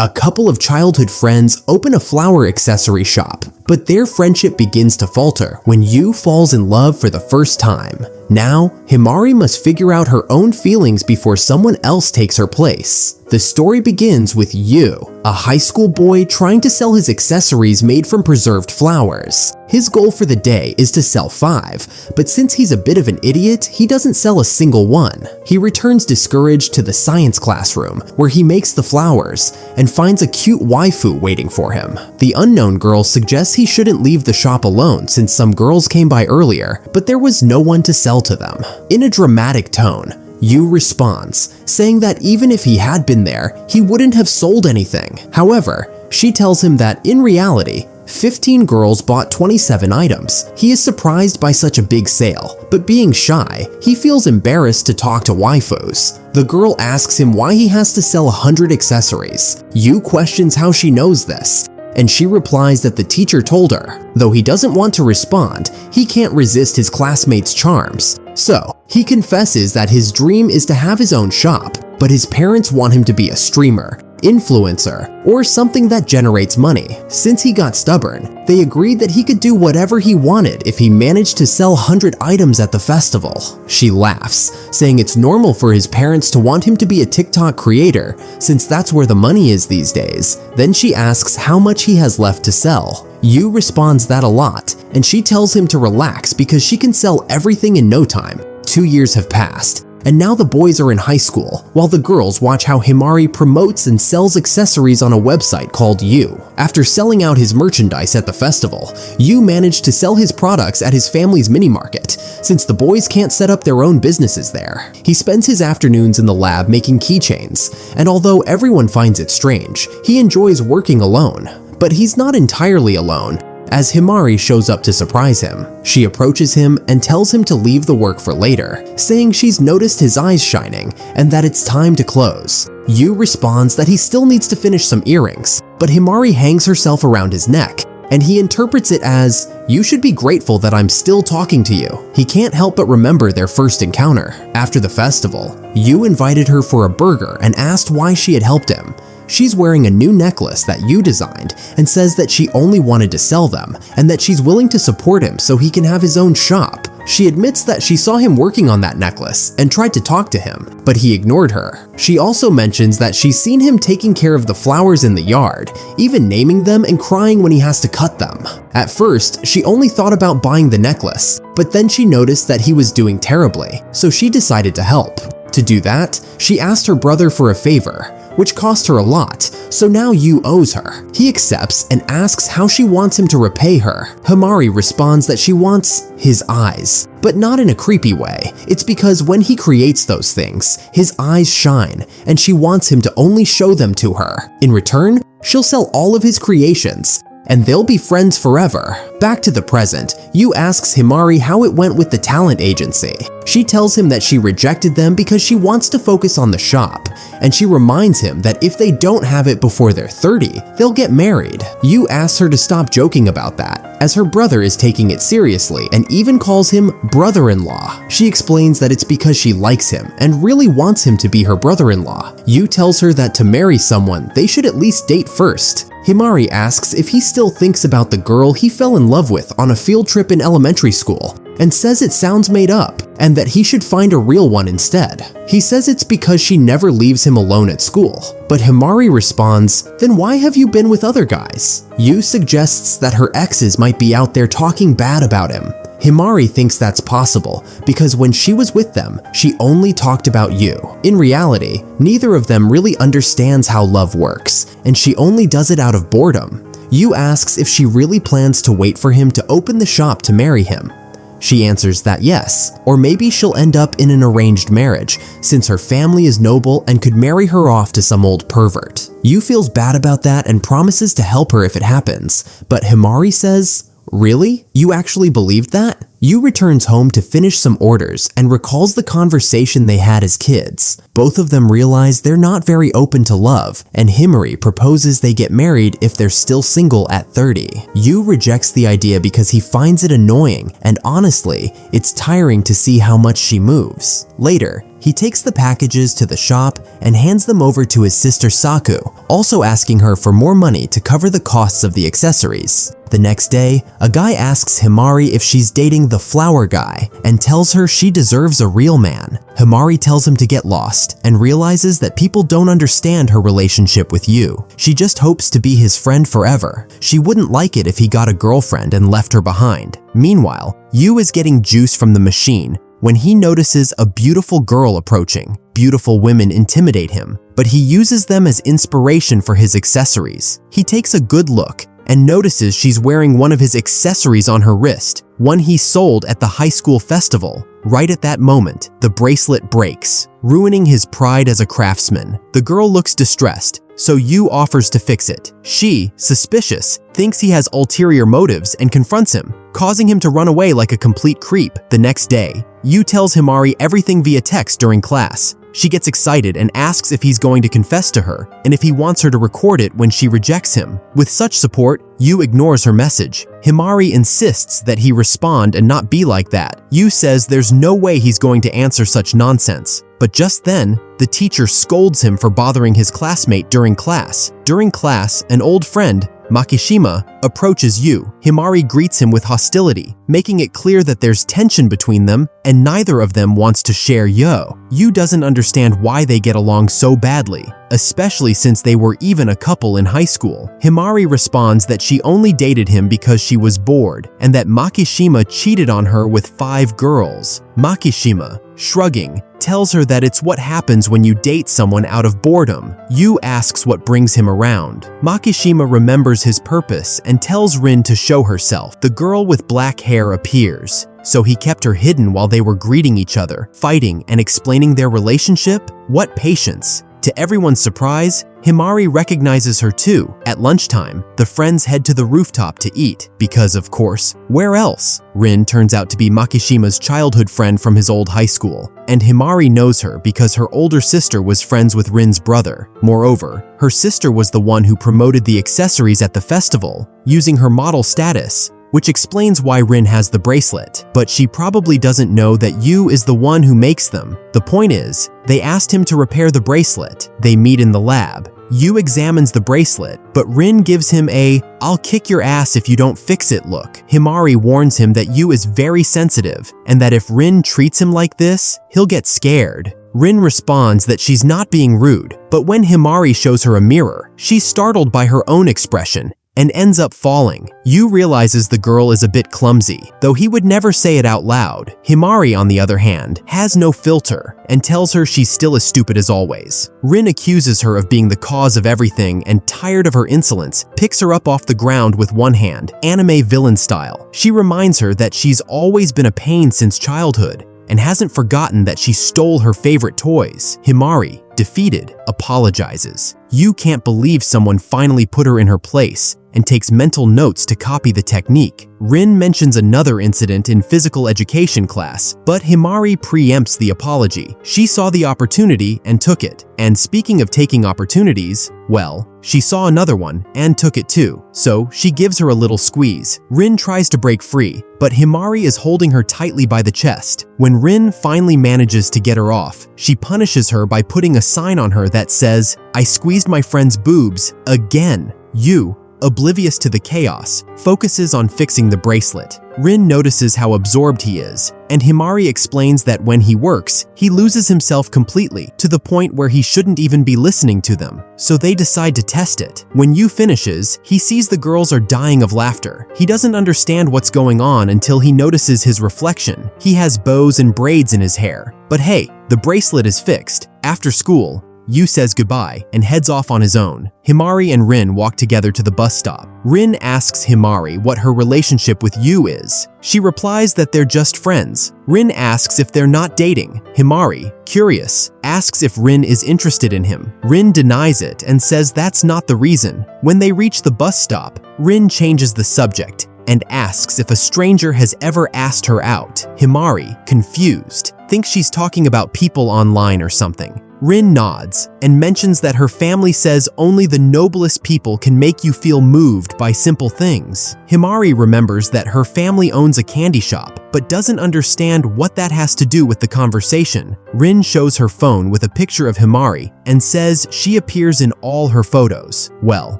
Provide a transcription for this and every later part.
A couple of childhood friends open a flower accessory shop, but their friendship begins to falter when Yu falls in love for the first time. Now, Himari must figure out her own feelings before someone else takes her place. The story begins with Yu, a high school boy trying to sell his accessories made from preserved flowers. His goal for the day is to sell 5, but since he's a bit of an idiot, he doesn't sell a single one. He returns discouraged to the science classroom, where he makes the flowers, and finds a cute waifu waiting for him. The unknown girl suggests he shouldn't leave the shop alone since some girls came by earlier, but there was no one to sell to them. In a dramatic tone, Yu responds, saying that even if he had been there, he wouldn't have sold anything. However, she tells him that in reality, 15 girls bought 27 items. He is surprised by such a big sale, but being shy, he feels embarrassed to talk to waifus. The girl asks him why he has to sell 100 accessories. Yu questions how she knows this, and she replies that the teacher told her. Though he doesn't want to respond, he can't resist his classmates' charms. So, he confesses that his dream is to have his own shop, but his parents want him to be a streamer, influencer, or something that generates money. Since he got stubborn, they agreed that he could do whatever he wanted if he managed to sell 100 items at the festival. She laughs, saying it's normal for his parents to want him to be a TikTok creator, since that's where the money is these days. Then she asks how much he has left to sell. Yu responds that a lot, and she tells him to relax because she can sell everything in no time. 2 years have passed, and now the boys are in high school, while the girls watch how Himari promotes and sells accessories on a website called Yu. After selling out his merchandise at the festival, Yu managed to sell his products at his family's mini-market, since the boys can't set up their own businesses there. He spends his afternoons in the lab making keychains, and although everyone finds it strange, he enjoys working alone. But he's not entirely alone, as Himari shows up to surprise him. She approaches him and tells him to leave the work for later, saying she's noticed his eyes shining and that it's time to close. Yu responds that he still needs to finish some earrings, but Himari hangs herself around his neck, and he interprets it as, "You should be grateful that I'm still talking to you." He can't help but remember their first encounter. After the festival, Yu invited her for a burger and asked why she had helped him. She's wearing a new necklace that Yu designed and says that she only wanted to sell them and that she's willing to support him so he can have his own shop. She admits that she saw him working on that necklace and tried to talk to him, but he ignored her. She also mentions that she's seen him taking care of the flowers in the yard, even naming them and crying when he has to cut them. At first, she only thought about buying the necklace, but then she noticed that he was doing terribly, so she decided to help. To do that, she asked her brother for a favor, which cost her a lot, so now Yu owes her. He accepts and asks how she wants him to repay her. Himari responds that she wants his eyes, but not in a creepy way. It's because when he creates those things, his eyes shine, and she wants him to only show them to her. In return, she'll sell all of his creations, and they'll be friends forever. Back to the present, Yu asks Himari how it went with the talent agency. She tells him that she rejected them because she wants to focus on the shop, and she reminds him that if they don't have it before they're 30, they'll get married. Yu asks her to stop joking about that, as her brother is taking it seriously and even calls him brother-in-law. She explains that it's because she likes him and really wants him to be her brother-in-law. Yu tells her that to marry someone, they should at least date first. Himari asks if he still thinks about the girl he fell in love with on a field trip in elementary school, and says it sounds made up, and that he should find a real one instead. He says it's because she never leaves him alone at school, but Himari responds, "Then why have you been with other guys?" Yu suggests that her exes might be out there talking bad about him. Himari thinks that's possible because when she was with them, she only talked about Yu. In reality, neither of them really understands how love works, and she only does it out of boredom. Yu asks if she really plans to wait for him to open the shop to marry him. She answers that yes, or maybe she'll end up in an arranged marriage since her family is noble and could marry her off to some old pervert. Yu feels bad about that and promises to help her if it happens, but Himari says, "Really? You actually believed that?" Yu returns home to finish some orders and recalls the conversation they had as kids. Both of them realize they're not very open to love, and Himari proposes they get married if they're still single at 30. Yu rejects the idea because he finds it annoying, and honestly, it's tiring to see how much she moves. Later, He takes the packages to the shop and hands them over to his sister Saku, also asking her for more money to cover the costs of the accessories. The next day, a guy asks Himari if she's dating the flower guy and tells her she deserves a real man. Himari tells him to get lost and realizes that people don't understand her relationship with Yu. She just hopes to be his friend forever. She wouldn't like it if he got a girlfriend and left her behind. Meanwhile, Yu is getting juice from the machine when he notices a beautiful girl approaching. Beautiful women intimidate him, but he uses them as inspiration for his accessories. He takes a good look and notices she's wearing one of his accessories on her wrist, one he sold at the high school festival. Right at that moment, the bracelet breaks, ruining his pride as a craftsman. The girl looks distressed, so Yu offers to fix it. She, suspicious, thinks he has ulterior motives and confronts him, causing him to run away like a complete creep. The next day, Yu tells Himari everything via text during class. She gets excited and asks if he's going to confess to her and if he wants her to record it when she rejects him. With such support, Yu ignores her message. Himari insists that he respond and not be like that. Yu says there's no way he's going to answer such nonsense. But just then, the teacher scolds him for bothering his classmate during class. During class, an old friend, Makishima, approaches Yu. Himari greets him with hostility, making it clear that there's tension between them and neither of them wants to share Yu. Yu doesn't understand why they get along so badly, especially since they were even a couple in high school. Himari responds that she only dated him because she was bored and that Makishima cheated on her with 5 girls. Makishima, shrugging, tells her that it's what happens when you date someone out of boredom. Yu asks what brings him around. Makishima remembers his purpose and tells Rin to show herself. The girl with black hair appears, so he kept her hidden while they were greeting each other, fighting, and explaining their relationship? What patience! To everyone's surprise, Himari recognizes her too. At lunchtime, the friends head to the rooftop to eat, because of course, where else? Rin turns out to be Makishima's childhood friend from his old high school, and Himari knows her because her older sister was friends with Rin's brother. Moreover, her sister was the one who promoted the accessories at the festival, using her model status, which explains why Rin has the bracelet. But she probably doesn't know that Yu is the one who makes them. The point is, they asked him to repair the bracelet. They meet in the lab. Yu examines the bracelet, but Rin gives him a "I'll kick your ass if you don't fix it" look. Himari warns him that Yu is very sensitive and that if Rin treats him like this, he'll get scared. Rin responds that she's not being rude, but when Himari shows her a mirror, she's startled by her own expression and ends up falling. Yu realizes the girl is a bit clumsy, though he would never say it out loud. Himari, on the other hand, has no filter and tells her she's still as stupid as always. Rin accuses her of being the cause of everything and, tired of her insolence, picks her up off the ground with one hand, anime villain style. She reminds her that she's always been a pain since childhood and hasn't forgotten that she stole her favorite toys. Himari, defeated, apologizes. Yu can't believe someone finally put her in her place and takes mental notes to copy the technique. Rin mentions another incident in physical education class, but Himari preempts the apology. She saw the opportunity and took it. And speaking of taking opportunities, well, she saw another one and took it too. So she gives her a little squeeze. Rin tries to break free, but Himari is holding her tightly by the chest. When Rin finally manages to get her off, she punishes her by putting a sign on her that says, "I squeezed my friend's boobs again." Yu, oblivious to the chaos, focuses on fixing the bracelet. Rin notices how absorbed he is, and Himari explains that when he works, he loses himself completely, to the point where he shouldn't even be listening to them. So they decide to test it. When Yu finishes, he sees the girls are dying of laughter. He doesn't understand what's going on until he notices his reflection. He has bows and braids in his hair. But hey, the bracelet is fixed. After school, Yu says goodbye and heads off on his own. Himari and Rin walk together to the bus stop. Rin asks Himari what her relationship with Yu is. She replies that they're just friends. Rin asks if they're not dating. Himari, curious, asks if Rin is interested in him. Rin denies it and says that's not the reason. When they reach the bus stop, Rin changes the subject and asks if a stranger has ever asked her out. Himari, confused, thinks she's talking about people online or something. Rin nods and mentions that her family says only the noblest people can make you feel moved by simple things. Himari remembers that her family owns a candy shop, but doesn't understand what that has to do with the conversation. Rin shows her phone with a picture of Himari and says she appears in all her photos. Well,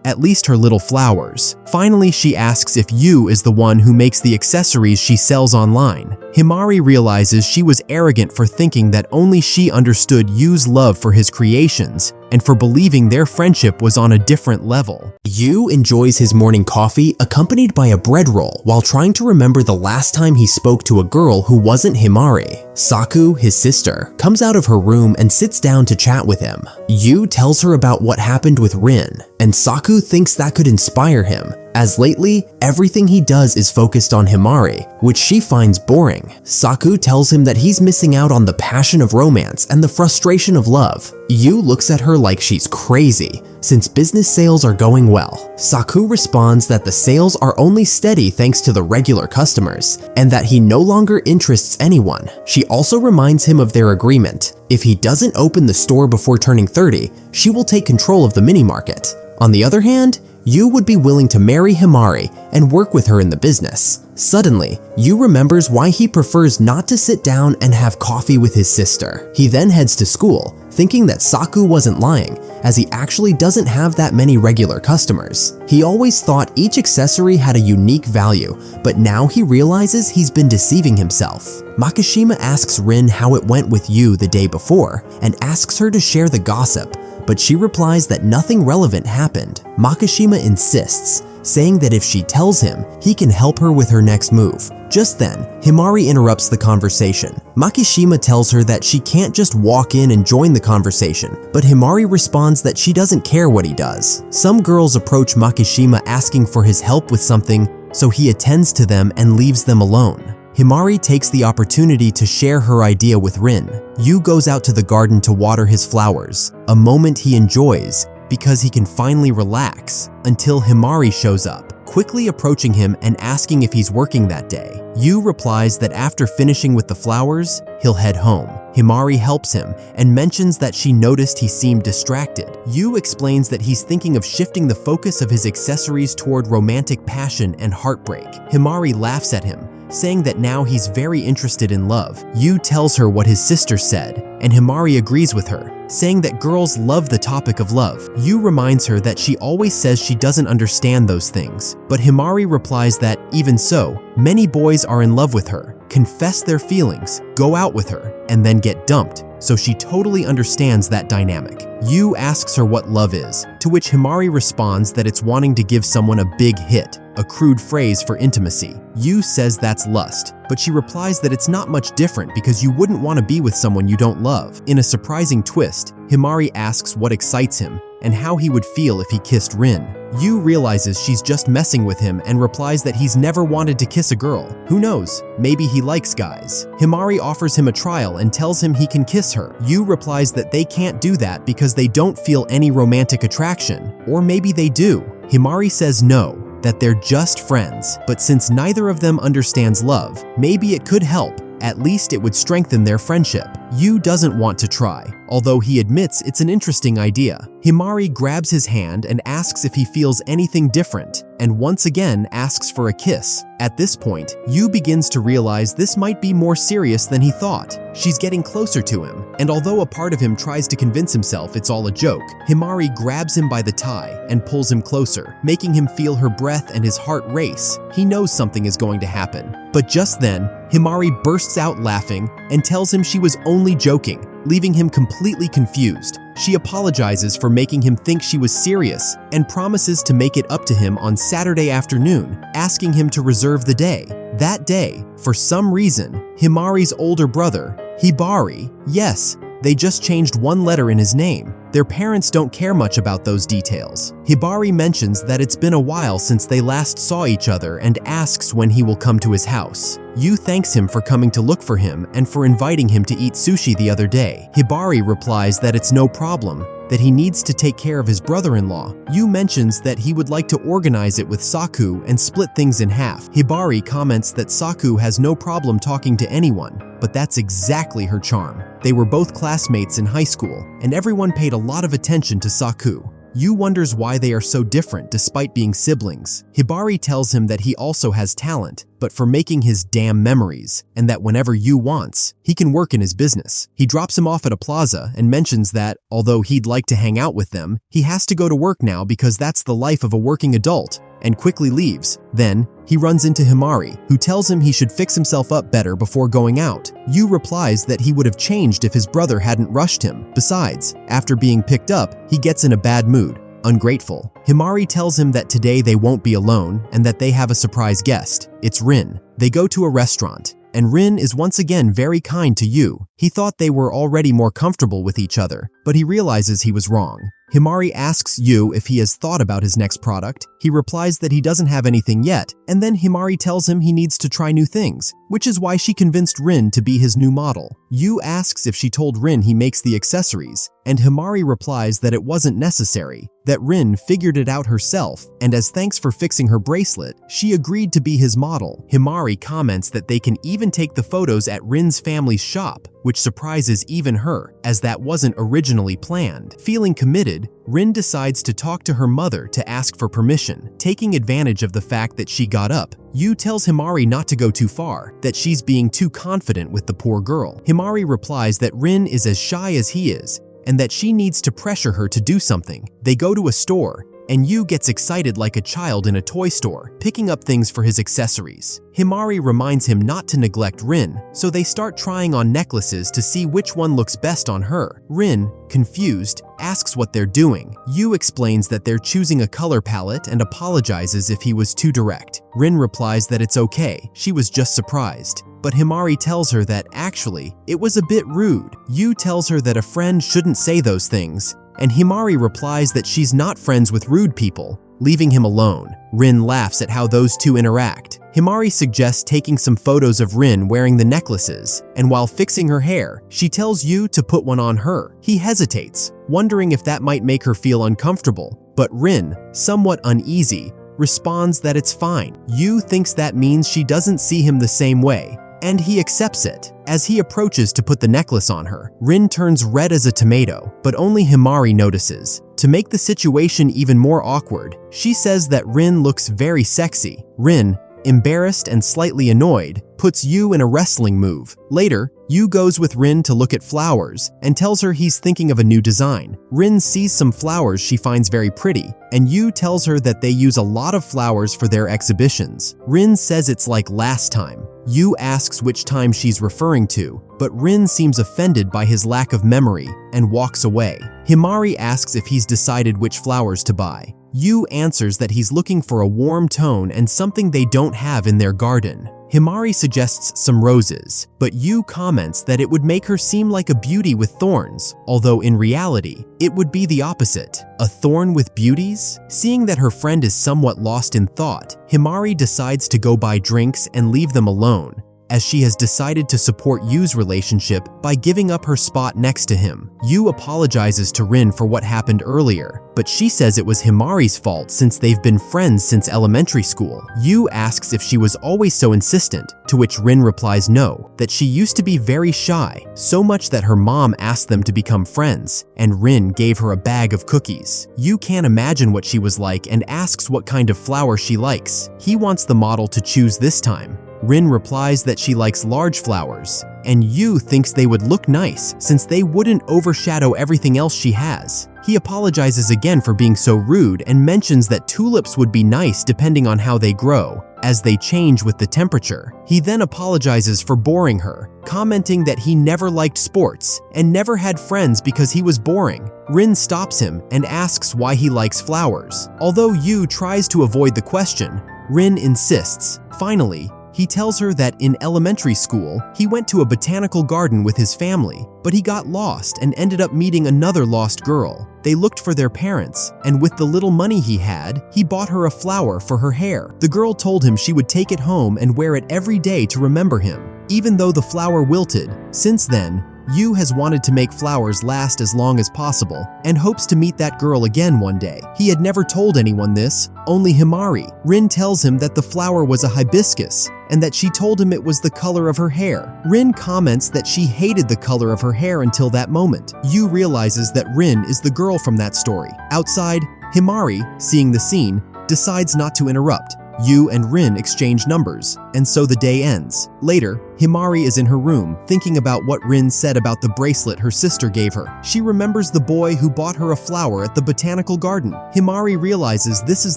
at least her little flowers. Finally, she asks if Yu is the one who makes the accessories she sells online. Himari realizes she was arrogant for thinking that only she understood Yu's love for his creations and for believing their friendship was on a different level. Yu enjoys his morning coffee accompanied by a bread roll while trying to remember the last time he spoke to a girl who wasn't Himari. Saku, his sister, comes out of her room and sits down to chat with him. Yu tells her about what happened with Rin, and Saku thinks that could inspire him, as lately, everything he does is focused on Himari, which she finds boring. Saku tells him that he's missing out on the passion of romance and the frustration of love. Yu looks at her like she's crazy, since business sales are going well. Saku responds that the sales are only steady thanks to the regular customers, and that he no longer interests anyone. She also reminds him of their agreement. If he doesn't open the store before turning 30, she will take control of the mini-market. On the other hand, Yu would be willing to marry Himari and work with her in the business. Suddenly, Yu remembers why he prefers not to sit down and have coffee with his sister. He then heads to school, thinking that Saku wasn't lying, as he actually doesn't have that many regular customers. He always thought each accessory had a unique value, but now he realizes he's been deceiving himself. Makishima asks Rin how it went with Yu the day before, and asks her to share the gossip, but she replies that nothing relevant happened. Makishima insists, saying that if she tells him, he can help her with her next move. Just then, Himari interrupts the conversation. Makishima tells her that she can't just walk in and join the conversation, but Himari responds that she doesn't care what he does. Some girls approach Makishima asking for his help with something, so he attends to them and leaves them alone. Himari takes the opportunity to share her idea with Rin. Yu goes out to the garden to water his flowers, a moment he enjoys because he can finally relax, until Himari shows up, quickly approaching him and asking if he's working that day. Yu replies that after finishing with the flowers, he'll head home. Himari helps him and mentions that she noticed he seemed distracted. Yu explains that he's thinking of shifting the focus of his accessories toward romantic passion and heartbreak. Himari laughs at him, saying that now he's very interested in love. Yu tells her what his sister said, and Himari agrees with her, saying that girls love the topic of love. Yu reminds her that she always says she doesn't understand those things, but Himari replies that, even so, many boys are in love with her, confess their feelings, go out with her, and then get dumped, so she totally understands that dynamic. Yu asks her what love is, to which Himari responds that it's wanting to give someone a big hit, a crude phrase for intimacy. Yu says that's lust, but she replies that it's not much different because you wouldn't want to be with someone you don't love. In a surprising twist, Himari asks what excites him and how he would feel if he kissed Rin. Yu realizes she's just messing with him and replies that he's never wanted to kiss a girl. Who knows? Maybe he likes guys. Himari offers him a trial and tells him he can kiss her. Yu replies that they can't do that because they don't feel any romantic attraction. Or maybe they do. Himari says no, that they're just friends, but since neither of them understands love, maybe it could help. At least it would strengthen their friendship. Yu doesn't want to try, although he admits it's an interesting idea. Himari grabs his hand and asks if he feels anything different, and once again asks for a kiss. At this point, Yu begins to realize this might be more serious than he thought. She's getting closer to him, and although a part of him tries to convince himself it's all a joke, Himari grabs him by the tie and pulls him closer, making him feel her breath and his heart race. He knows something is going to happen. But just then, Himari bursts out laughing and tells him she was only joking, leaving him completely confused. She apologizes for making him think she was serious and promises to make it up to him on Saturday afternoon, asking him to reserve the day. That day, for some reason, Himari's older brother, Hibari, yes, they just changed one letter in his name. Their parents don't care much about those details. Hibari mentions that it's been a while since they last saw each other and asks when he will come to his house. Yu thanks him for coming to look for him and for inviting him to eat sushi the other day. Hibari replies that it's no problem, that he needs to take care of his brother-in-law. Yu mentions that he would like to organize it with Saku and split things in half. Hibari comments that Saku has no problem talking to anyone, but that's exactly her charm. They were both classmates in high school, and everyone paid a lot of attention to Saku. Yu wonders why they are so different despite being siblings. Hibari tells him that he also has talent, but for making his damn memories, and that whenever Yu wants, he can work in his business. He drops him off at a plaza and mentions that, although he'd like to hang out with them, he has to go to work now because that's the life of a working adult, and quickly leaves. Then, he runs into Himari, who tells him he should fix himself up better before going out. Yu replies that he would have changed if his brother hadn't rushed him. Besides, after being picked up, he gets in a bad mood. Ungrateful. Himari tells him that today they won't be alone and that they have a surprise guest. It's Rin. They go to a restaurant, and Rin is once again very kind to Yu. He thought they were already more comfortable with each other, but he realizes he was wrong. Himari asks Yu if he has thought about his next product. He replies that he doesn't have anything yet, and then Himari tells him he needs to try new things, which is why she convinced Rin to be his new model. Yu asks if she told Rin he makes the accessories, and Himari replies that it wasn't necessary, that Rin figured it out herself, and as thanks for fixing her bracelet, she agreed to be his model. Himari comments that they can even take the photos at Rin's family's shop, which surprises even her, as that wasn't originally planned. Feeling committed, Rin decides to talk to her mother to ask for permission. Taking advantage of the fact that she got up, Yu tells Himari not to go too far, that she's being too confident with the poor girl. Himari replies that Rin is as shy as he is, and that she needs to pressure her to do something. They go to a store, and Yu gets excited like a child in a toy store, picking up things for his accessories. Himari reminds him not to neglect Rin, so they start trying on necklaces to see which one looks best on her. Rin, confused, asks what they're doing. Yu explains that they're choosing a color palette and apologizes if he was too direct. Rin replies that it's okay, she was just surprised. But Himari tells her that actually, it was a bit rude. Yu tells her that a friend shouldn't say those things, and Himari replies that she's not friends with rude people, leaving him alone. Rin laughs at how those two interact. Himari suggests taking some photos of Rin wearing the necklaces, and while fixing her hair, she tells Yu to put one on her. He hesitates, wondering if that might make her feel uncomfortable, but Rin, somewhat uneasy, responds that it's fine. Yu thinks that means she doesn't see him the same way, and he accepts it. As he approaches to put the necklace on her, Rin turns red as a tomato, but only Himari notices. To make the situation even more awkward, she says that Rin looks very sexy. Rin, embarrassed and slightly annoyed, puts Yu in a wrestling move. Later, Yu goes with Rin to look at flowers and tells her he's thinking of a new design. Rin sees some flowers she finds very pretty, and Yu tells her that they use a lot of flowers for their exhibitions. Rin says it's like last time. Yu asks which time she's referring to, but Rin seems offended by his lack of memory and walks away. Himari asks if he's decided which flowers to buy. Yu answers that he's looking for a warm tone and something they don't have in their garden. Himari suggests some roses, but Yu comments that it would make her seem like a beauty with thorns, although in reality, it would be the opposite. A thorn with beauties? Seeing that her friend is somewhat lost in thought, Himari decides to go buy drinks and leave them alone, as she has decided to support Yu's relationship by giving up her spot next to him. Yu apologizes to Rin for what happened earlier, but she says it was Himari's fault since they've been friends since elementary school. Yu asks if she was always so insistent, to which Rin replies no, that she used to be very shy, so much that her mom asked them to become friends, and Rin gave her a bag of cookies. Yu can't imagine what she was like and asks what kind of flower she likes. He wants the model to choose this time. Rin replies that she likes large flowers, and Yu thinks they would look nice since they wouldn't overshadow everything else she has. He apologizes again for being so rude and mentions that tulips would be nice depending on how they grow, as they change with the temperature. He then apologizes for boring her, commenting that he never liked sports and never had friends because he was boring. Rin stops him and asks why he likes flowers. Although Yu tries to avoid the question, Rin insists. Finally, He tells her that in elementary school, he went to a botanical garden with his family, but he got lost and ended up meeting another lost girl. They looked for their parents, and with the little money he had, he bought her a flower for her hair. The girl told him she would take it home and wear it every day to remember him. Even though the flower wilted, since then, Yu has wanted to make flowers last as long as possible and hopes to meet that girl again one day. He had never told anyone this, only Himari. Rin tells him that the flower was a hibiscus and that she told him it was the color of her hair. Rin comments that she hated the color of her hair until that moment. Yu realizes that Rin is the girl from that story. Outside, Himari, seeing the scene, decides not to interrupt. Yu and Rin exchange numbers, and so the day ends. Later, Himari is in her room, thinking about what Rin said about the bracelet her sister gave her. She remembers the boy who bought her a flower at the botanical garden. Himari realizes this is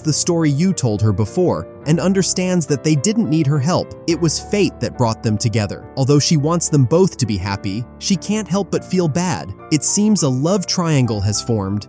the story Yu told her before, and understands that they didn't need her help. It was fate that brought them together. Although she wants them both to be happy, she can't help but feel bad. It seems a love triangle has formed,